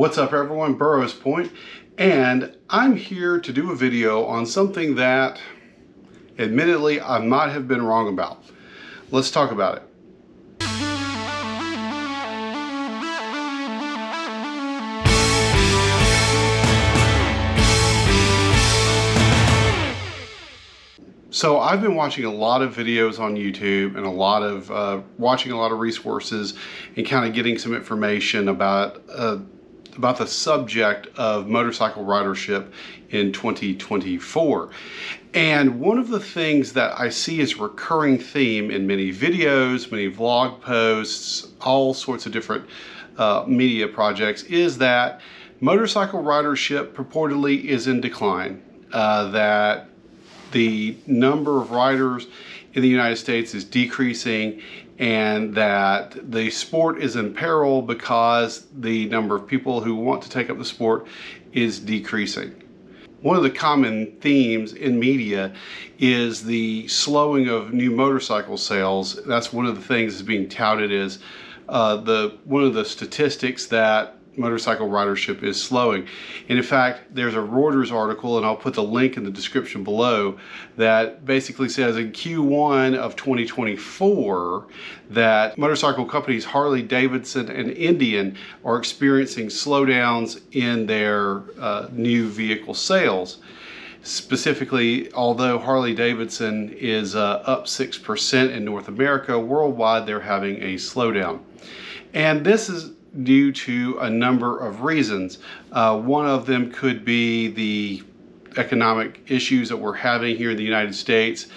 What's up everyone, Burrows Point, and I'm here to do a video on something that admittedly I might have been wrong about. Let's talk about it. So I've been watching a lot of videos on YouTube and watching a lot of resources and kind of getting some information about the subject of motorcycle ridership in 2024. And one of the things that I see as a recurring theme in many videos, many vlog posts, all sorts of different media projects is that motorcycle ridership purportedly is in decline, that the number of riders in the United States is decreasing, and that the sport is in peril because the number of people who want to take up the sport is decreasing. One of the common themes in media is the slowing of new motorcycle sales. That's one of the things that's being touted as one of the statistics that motorcycle ridership is slowing. And in fact, there's a Reuters article, and I'll put the link in the description below, that basically says in Q1 of 2024 that motorcycle companies Harley Davidson and Indian are experiencing slowdowns in their new vehicle sales. Specifically, although Harley Davidson is up 6% in North America, worldwide they're having a slowdown. And this is due to a number of reasons. One of them could be the economic issues that we're having here in the United States.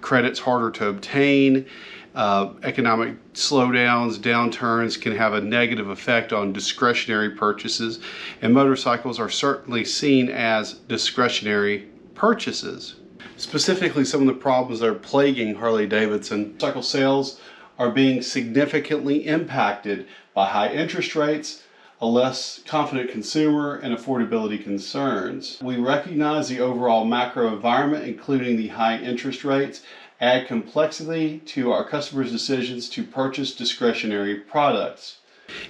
Credit's harder to obtain. Economic slowdowns, downturns can have a negative effect on discretionary purchases, and motorcycles are certainly seen as discretionary purchases. Specifically, some of the problems that are plaguing Harley Davidson motorcycle sales are being significantly impacted by high interest rates, a less confident consumer, and affordability concerns. We recognize the overall macro environment, including the high interest rates, add complexity to our customers' decisions to purchase discretionary products.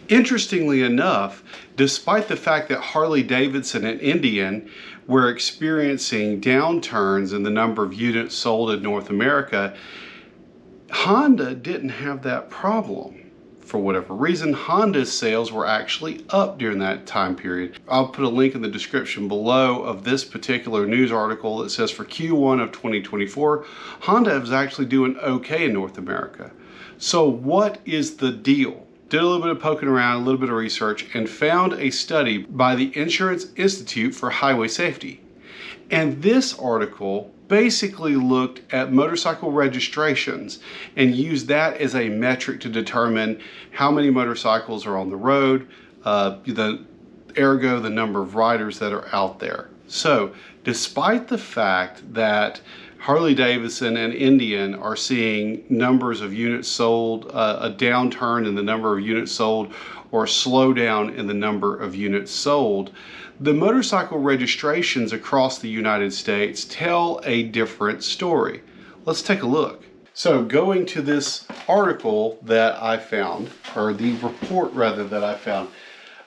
Interestingly enough, despite the fact that Harley Davidson and Indian were experiencing downturns in the number of units sold in North America, Honda didn't have that problem. For whatever reason, Honda's sales were actually up during that time period. I'll put a link in the description below of this particular news article that says for Q1 of 2024, Honda is actually doing okay in North America. So what is the deal? Did a little bit of poking around, a little bit of research, and found a study by the Insurance Institute for Highway Safety. And this article basically looked at motorcycle registrations and used that as a metric to determine how many motorcycles are on the road, ergo the number of riders that are out there. So despite the fact that Harley Davidson and Indian are seeing numbers of units sold, a downturn in the number of units sold, or a slowdown in the number of units sold, the motorcycle registrations across the United States tell a different story. Let's take a look. So going to this article that I found, or the report rather that I found,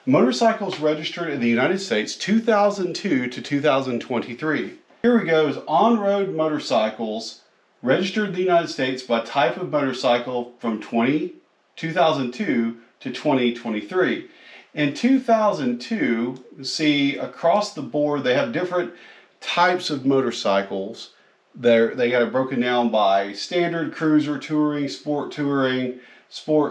motorcycles registered in the United States 2002 to 2023. Here we go, is on-road motorcycles registered in the United States by type of motorcycle from 2002 to 2023. In 2002, see across the board, they have different types of motorcycles. They got it broken down by standard, cruiser, touring, sport,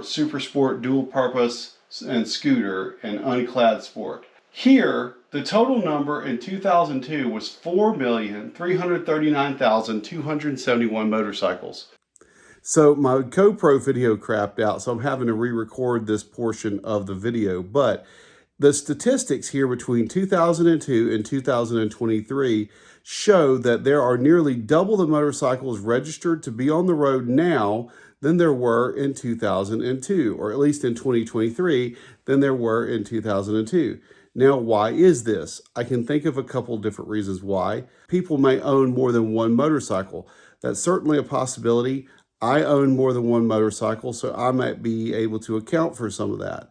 super sport, dual purpose, and scooter, and unclad sport. Here, the total number in 2002 was 4,339,271 motorcycles. So my GoPro video crapped out, so I'm having to re-record this portion of the video. But the statistics here between 2002 and 2023 show that there are nearly double the motorcycles registered to be on the road now than there were in 2002, or at least in 2023 than there were in 2002. Now, why is this? I can think of a couple different reasons why. People may own more than one motorcycle. That's certainly a possibility. I own more than one motorcycle, so I might be able to account for some of that.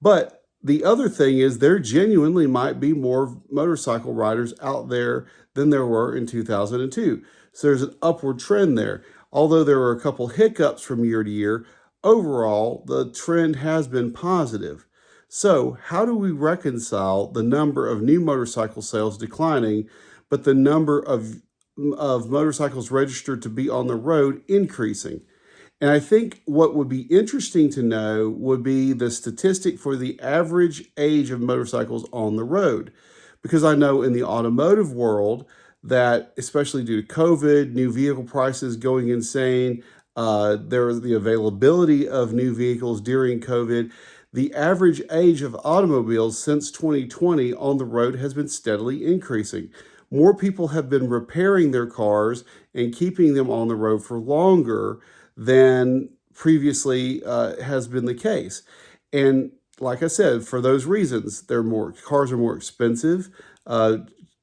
But the other thing is there genuinely might be more motorcycle riders out there than there were in 2002. So there's an upward trend there. Although there were a couple hiccups from year to year, overall, the trend has been positive. So how do we reconcile the number of new motorcycle sales declining, but the number of motorcycles registered to be on the road increasing? And I think what would be interesting to know would be the statistic for the average age of motorcycles on the road. Because I know in the automotive world that, especially due to COVID, new vehicle prices going insane, there was the availability of new vehicles during COVID. The average age of automobiles since 2020 on the road has been steadily increasing. More people have been repairing their cars and keeping them on the road for longer than previously has been the case. And like I said, for those reasons, cars are more expensive,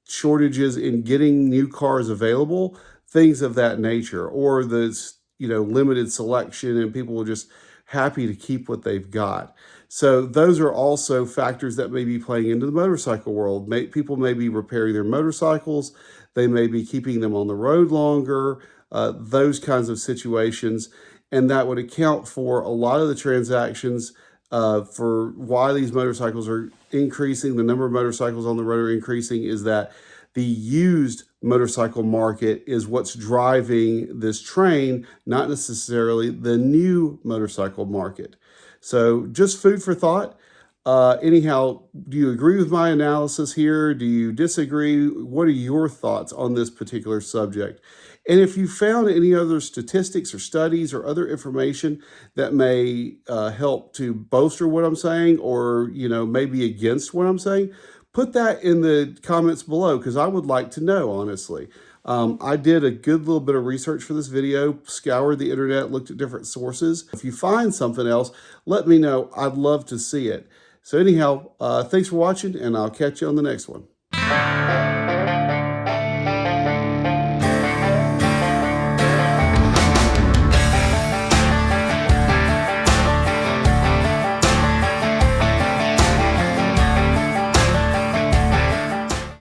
shortages in getting new cars available, things of that nature, or the limited selection, and people are just happy to keep what they've got. So those are also factors that may be playing into the motorcycle world. People may be repairing their motorcycles, they may be keeping them on the road longer, those kinds of situations. And that would account for a lot of the transactions for why these motorcycles are increasing. The number of motorcycles on the road are increasing is that the used motorcycle market is what's driving this train, not necessarily the new motorcycle market. So just food for thought. Anyhow, do you agree with my analysis here? Do you disagree? What are your thoughts on this particular subject? And if you found any other statistics or studies or other information that may help to bolster what I'm saying, or maybe against what I'm saying, put that in the comments below, because I would like to know, honestly. I did a good little bit of research for this video, scoured the internet, looked at different sources. If you find something else, let me know. I'd love to see it. So anyhow, thanks for watching, and I'll catch you on the next one.